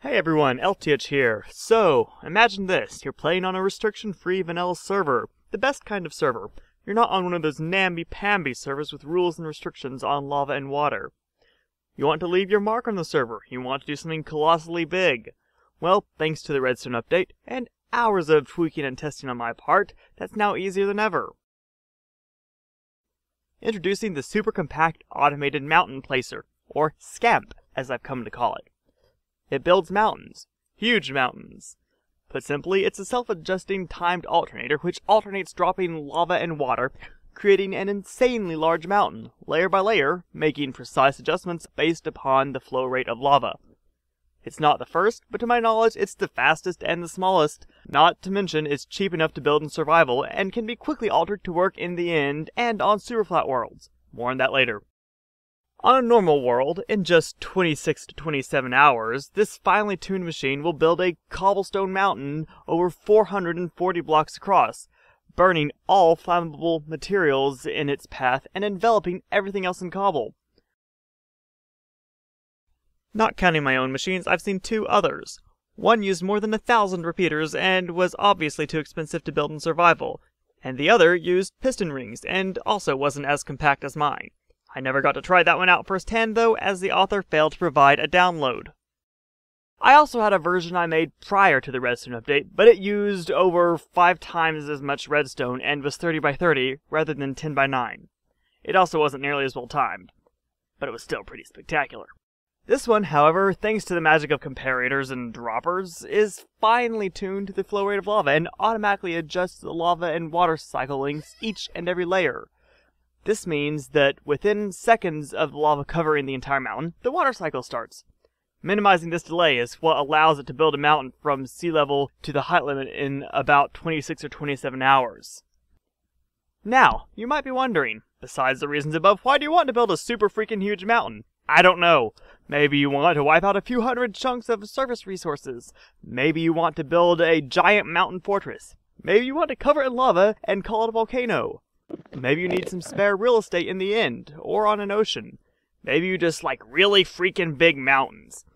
Hey everyone, LTH here. So, imagine this. You're playing on a restriction-free vanilla server. The best kind of server. You're not on one of those namby-pamby servers with rules and restrictions on lava and water. You want to leave your mark on the server. You want to do something colossally big. Well, thanks to the Redstone update, and hours of tweaking and testing on my part, that's now easier than ever. Introducing the Super Compact Automated Mountain Placer, or Scamp, as I've come to call it. It builds mountains. Huge mountains. Put simply, it's a self-adjusting timed alternator which alternates dropping lava and water, creating an insanely large mountain, layer by layer, making precise adjustments based upon the flow rate of lava. It's not the first, but to my knowledge, it's the fastest and the smallest. Not to mention, it's cheap enough to build in survival, and can be quickly altered to work in the end and on superflat worlds. More on that later. On a normal world, in just 26 to 27 hours, this finely tuned machine will build a cobblestone mountain over 440 blocks across, burning all flammable materials in its path and enveloping everything else in cobble. Not counting my own machines, I've seen two others. One used more than 1,000 repeaters and was obviously too expensive to build in survival, and the other used piston rings and also wasn't as compact as mine. I never got to try that one out firsthand though, as the author failed to provide a download. I also had a version I made prior to the redstone update, but it used over 5 times as much redstone and was 30 by 30 rather than 10 by 9. It also wasn't nearly as well timed, but it was still pretty spectacular. This one, however, thanks to the magic of comparators and droppers, is finely tuned to the flow rate of lava and automatically adjusts the lava and water cycle lengths each and every layer. This means that within seconds of the lava covering the entire mountain, the water cycle starts. Minimizing this delay is what allows it to build a mountain from sea level to the height limit in about 26 or 27 hours. Now, you might be wondering, besides the reasons above, why do you want to build a super freaking huge mountain? I don't know. Maybe you want to wipe out a few hundred chunks of surface resources. Maybe you want to build a giant mountain fortress. Maybe you want to cover it in lava and call it a volcano. Maybe you need some spare real estate in the end, or on an ocean. Maybe you just like really freaking big mountains.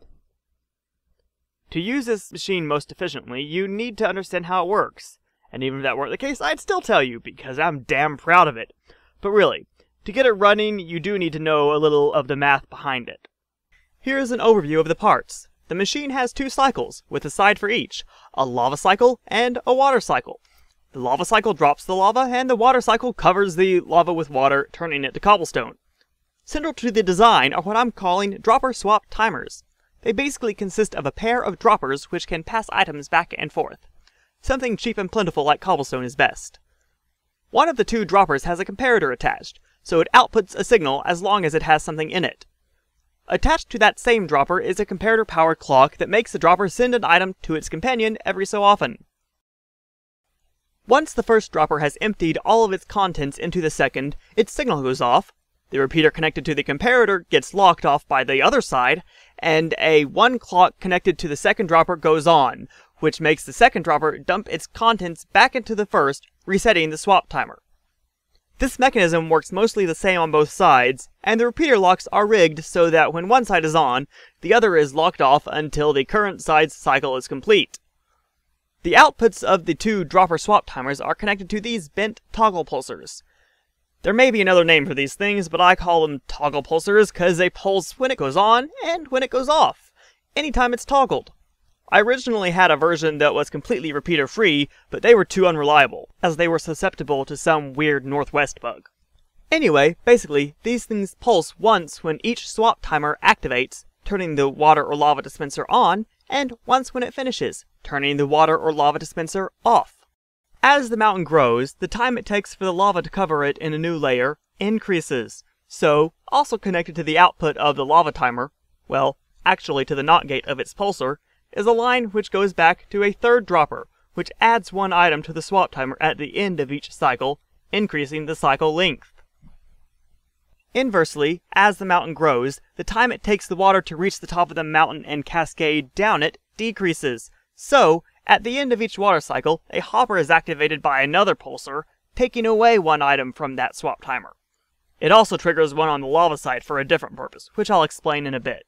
To use this machine most efficiently, you need to understand how it works. And even if that weren't the case, I'd still tell you, because I'm damn proud of it. But really, to get it running, you do need to know a little of the math behind it. Here is an overview of the parts. The machine has 2 cycles, with a side for each, a lava cycle and a water cycle. The lava cycle drops the lava, and the water cycle covers the lava with water, turning it to cobblestone. Central to the design are what I'm calling dropper swap timers. They basically consist of a pair of droppers which can pass items back and forth. Something cheap and plentiful like cobblestone is best. One of the 2 droppers has a comparator attached, so it outputs a signal as long as it has something in it. Attached to that same dropper is a comparator-powered clock that makes the dropper send an item to its companion every so often. Once the first dropper has emptied all of its contents into the second, its signal goes off, the repeater connected to the comparator gets locked off by the other side, and a 1 clock connected to the second dropper goes on, which makes the second dropper dump its contents back into the first, resetting the swap timer. This mechanism works mostly the same on both sides, and the repeater locks are rigged so that when one side is on, the other is locked off until the current side's cycle is complete. The outputs of the 2 dropper swap timers are connected to these bent toggle pulsers. There may be another name for these things, but I call them toggle pulsers because they pulse when it goes on and when it goes off, anytime it's toggled. I originally had a version that was completely repeater free, but they were too unreliable, as they were susceptible to some weird northwest bug. Anyway, basically, these things pulse once when each swap timer activates, turning the water or lava dispenser on, and once when it finishes, turning the water or lava dispenser off. As the mountain grows, the time it takes for the lava to cover it in a new layer increases. So, also connected to the output of the lava timer, well, actually to the NOT gate of its pulsar, is a line which goes back to a 3rd dropper, which adds 1 item to the swap timer at the end of each cycle, increasing the cycle length. Inversely, as the mountain grows, the time it takes the water to reach the top of the mountain and cascade down it decreases. So, at the end of each water cycle, a hopper is activated by another pulsar, taking away 1 item from that swap timer. It also triggers one on the lava side for a different purpose, which I'll explain in a bit.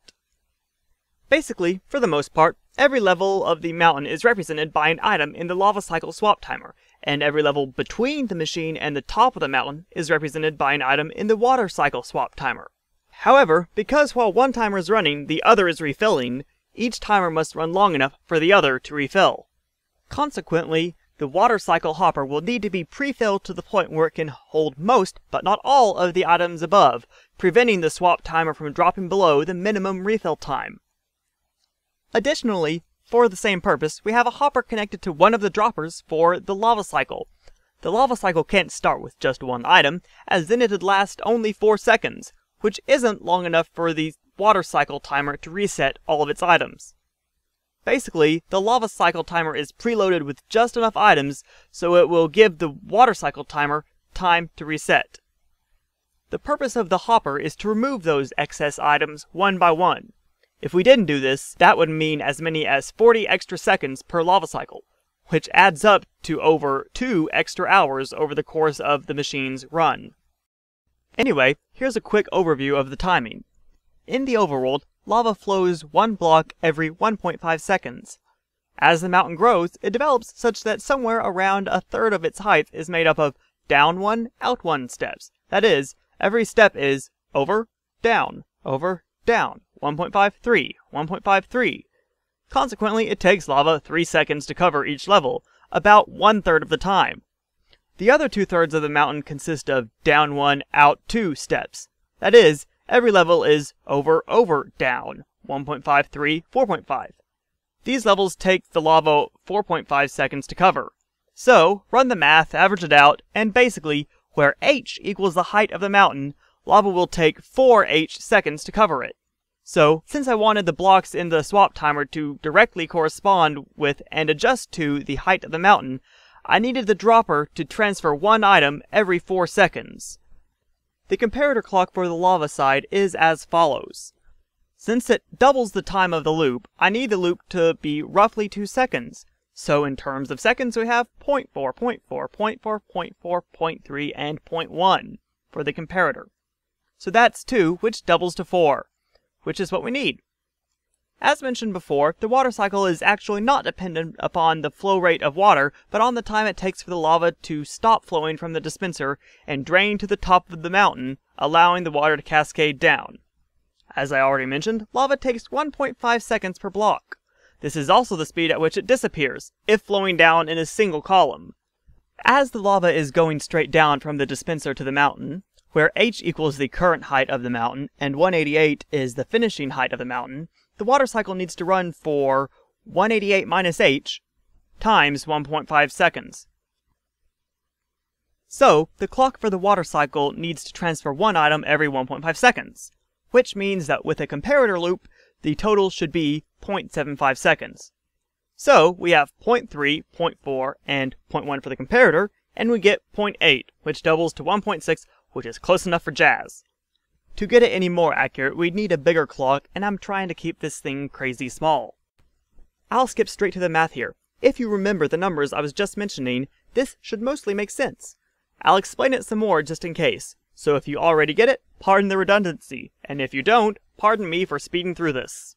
Basically, for the most part, every level of the mountain is represented by an item in the lava cycle swap timer, and every level between the machine and the top of the mountain is represented by an item in the water cycle swap timer. However, because while one timer is running, the other is refilling, each timer must run long enough for the other to refill. Consequently, the water cycle hopper will need to be pre-filled to the point where it can hold most, but not all, of the items above, preventing the swap timer from dropping below the minimum refill time. Additionally, for the same purpose, we have a hopper connected to one of the droppers for the lava cycle. The lava cycle can't start with just one item, as then it'd last only 4 seconds, which isn't long enough for the water cycle timer to reset all of its items. Basically, the lava cycle timer is preloaded with just enough items, so it will give the water cycle timer time to reset. The purpose of the hopper is to remove those excess items one by one. If we didn't do this, that would mean as many as 40 extra seconds per lava cycle, which adds up to over 2 extra hours over the course of the machine's run. Anyway, here's a quick overview of the timing. In the overworld, lava flows one block every 1.5 seconds. As the mountain grows, it develops such that somewhere around a third of its height is made up of down one, out one steps. That is, every step is over, down, 1.53, 1.53. Consequently, it takes lava 3 seconds to cover each level, about 1/3 of the time. The other 2/3 of the mountain consist of down 1, out 2 steps. That is, every level is over, down, 1.53, 4.5. These levels take the lava 4.5 seconds to cover. So, run the math, average it out, and basically, where h equals the height of the mountain, lava will take 4h seconds to cover it. So, since I wanted the blocks in the swap timer to directly correspond with and adjust to the height of the mountain, I needed the dropper to transfer one item every 4 seconds. The comparator clock for the lava side is as follows. Since it doubles the time of the loop, I need the loop to be roughly 2 seconds. So in terms of seconds, we have 0.4, 0.4, 0.4, 0.4, 0.3, and 0.1 for the comparator. So that's 2, which doubles to 4, which is what we need. As mentioned before, the water cycle is actually not dependent upon the flow rate of water, but on the time it takes for the lava to stop flowing from the dispenser and drain to the top of the mountain, allowing the water to cascade down. As I already mentioned, lava takes 1.5 seconds per block. This is also the speed at which it disappears, if flowing down in a single column. As the lava is going straight down from the dispenser to the mountain, where h equals the current height of the mountain and 188 is the finishing height of the mountain, the water cycle needs to run for 188 minus h times 1.5 seconds. So, the clock for the water cycle needs to transfer one item every 1.5 seconds, which means that with a comparator loop, the total should be 0.75 seconds. So, we have 0.3, 0.4, and 0.1 for the comparator, and we get 0.8, which doubles to 1.6, which is close enough for jazz. To get it any more accurate, we'd need a bigger clock, and I'm trying to keep this thing crazy small. I'll skip straight to the math here. If you remember the numbers I was just mentioning, this should mostly make sense. I'll explain it some more just in case, so if you already get it, pardon the redundancy, and if you don't, pardon me for speeding through this.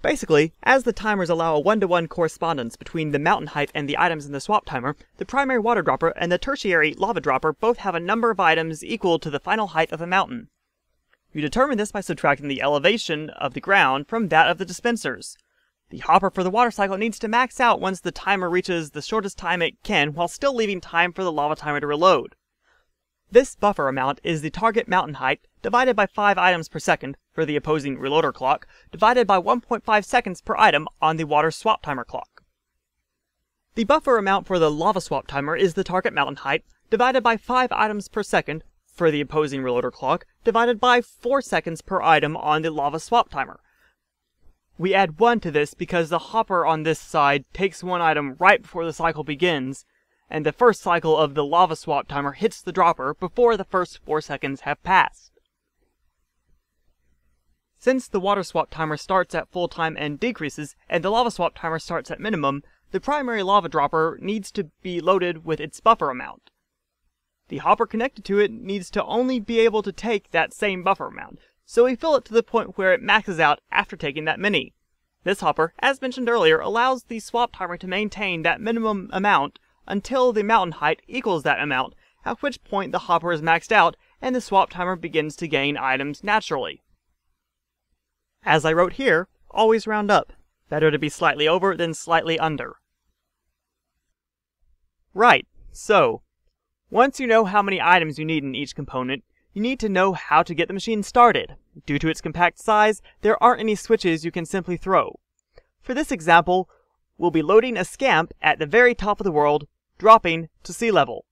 Basically, as the timers allow a 1-to-1 correspondence between the mountain height and the items in the swap timer, the primary water dropper and the tertiary lava dropper both have a number of items equal to the final height of the mountain. You determine this by subtracting the elevation of the ground from that of the dispensers. The hopper for the water cycle needs to max out once the timer reaches the shortest time it can while still leaving time for the lava timer to reload. This buffer amount is the target mountain height divided by 5 items per second for the opposing reloader clock, divided by 1.5 seconds per item on the water swap timer clock. The buffer amount for the lava swap timer is the target mountain height divided by 5 items per second for the opposing reloader clock, divided by 4 seconds per item on the lava swap timer. We add 1 to this because the hopper on this side takes one item right before the cycle begins, and the first cycle of the lava swap timer hits the dropper before the first 4 seconds have passed. Since the water swap timer starts at full time and decreases, and the lava swap timer starts at minimum, the primary lava dropper needs to be loaded with its buffer amount. The hopper connected to it needs to only be able to take that same buffer amount, so we fill it to the point where it maxes out after taking that many. This hopper, as mentioned earlier, allows the swap timer to maintain that minimum amount until the mountain height equals that amount, at which point the hopper is maxed out and the swap timer begins to gain items naturally. As I wrote here, always round up. Better to be slightly over than slightly under. Right, so, once you know how many items you need in each component, you need to know how to get the machine started. Due to its compact size, there aren't any switches you can simply throw. For this example, we'll be loading a Scamp at the very top of the world, dropping to sea level.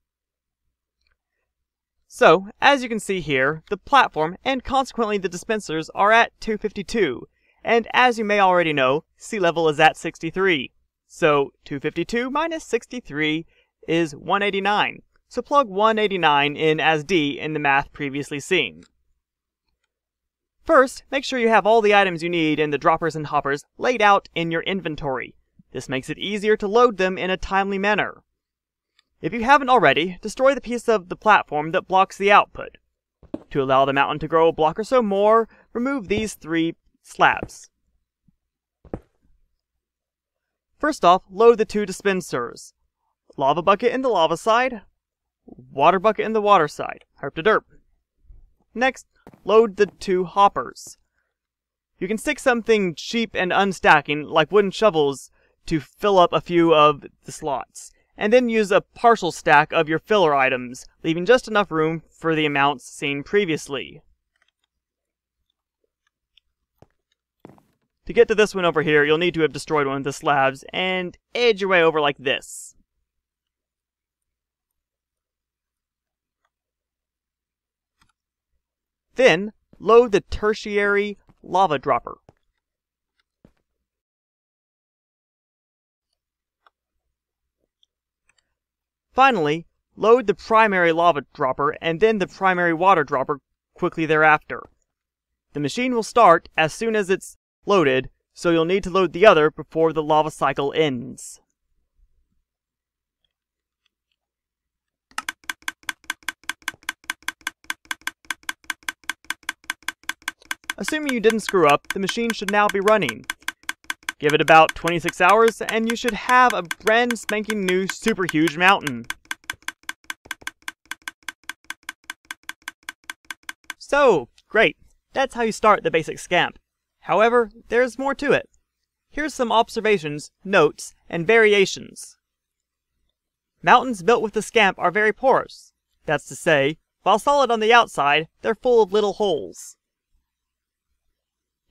So, as you can see here, the platform and consequently the dispensers are at 252, and as you may already know, sea level is at 63. So, 252 minus 63 is 189. So plug 189 in as D in the math previously seen. First, make sure you have all the items you need in the droppers and hoppers laid out in your inventory. This makes it easier to load them in a timely manner. If you haven't already, destroy the piece of the platform that blocks the output. To allow the mountain to grow a block or so more, remove these 3 slabs. First off, load the 2 dispensers. Lava bucket in the lava side, water bucket in the water side. Herp to derp. Next, load the 2 hoppers. You can stick something cheap and unstacking, like wooden shovels, to fill up a few of the slots, and then use a partial stack of your filler items, leaving just enough room for the amounts seen previously. To get to this one over here, you'll need to have destroyed one of the slabs, and edge your way over like this. Then, load the tertiary lava dropper. Finally, load the primary lava dropper and then the primary water dropper quickly thereafter. The machine will start as soon as it's loaded, so you'll need to load the other before the lava cycle ends. Assuming you didn't screw up, the machine should now be running. Give it about 26 hours and you should have a brand spanking new super huge mountain. So, great. That's how you start the basic Scamp. However, there's more to it. Here's some observations, notes, and variations. Mountains built with the Scamp are very porous. That's to say, while solid on the outside, they're full of little holes.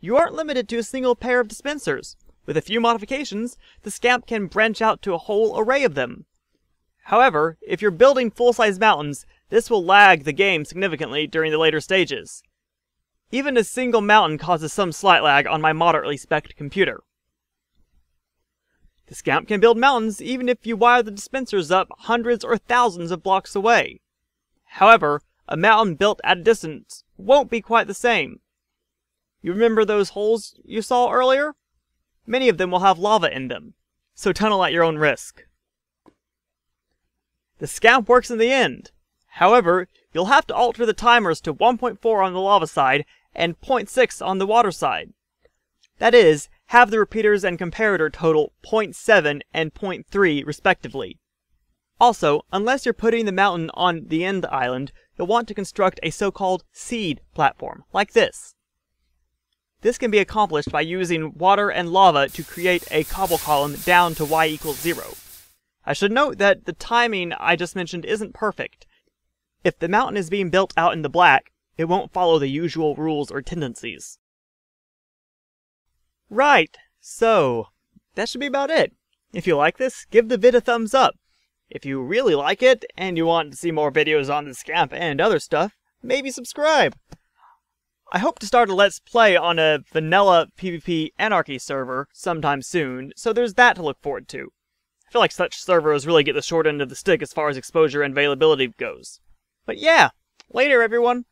You aren't limited to a single pair of dispensers. With a few modifications, the Scamp can branch out to a whole array of them. However, if you're building full-size mountains, this will lag the game significantly during the later stages. Even a single mountain causes some slight lag on my moderately spec'd computer. The Scamp can build mountains even if you wire the dispensers up hundreds or thousands of blocks away. However, a mountain built at a distance won't be quite the same. You remember those holes you saw earlier? Many of them will have lava in them, so tunnel at your own risk. The Scamp works in the end. However, you'll have to alter the timers to 1.4 on the lava side and 0.6 on the water side. That is, have the repeaters and comparator total 0.7 and 0.3 respectively. Also, unless you're putting the mountain on the end island, you'll want to construct a so-called seed platform, like this. This can be accomplished by using water and lava to create a cobble column down to y equals 0. I should note that the timing I just mentioned isn't perfect. If the mountain is being built out in the black, it won't follow the usual rules or tendencies. Right, so that should be about it. If you like this, give the vid a thumbs up. If you really like it, and you want to see more videos on the Scamp and other stuff, maybe subscribe. I hope to start a Let's Play on a vanilla PvP Anarchy server sometime soon, so there's that to look forward to. I feel like such servers really get the short end of the stick as far as exposure and availability goes. But yeah, later everyone!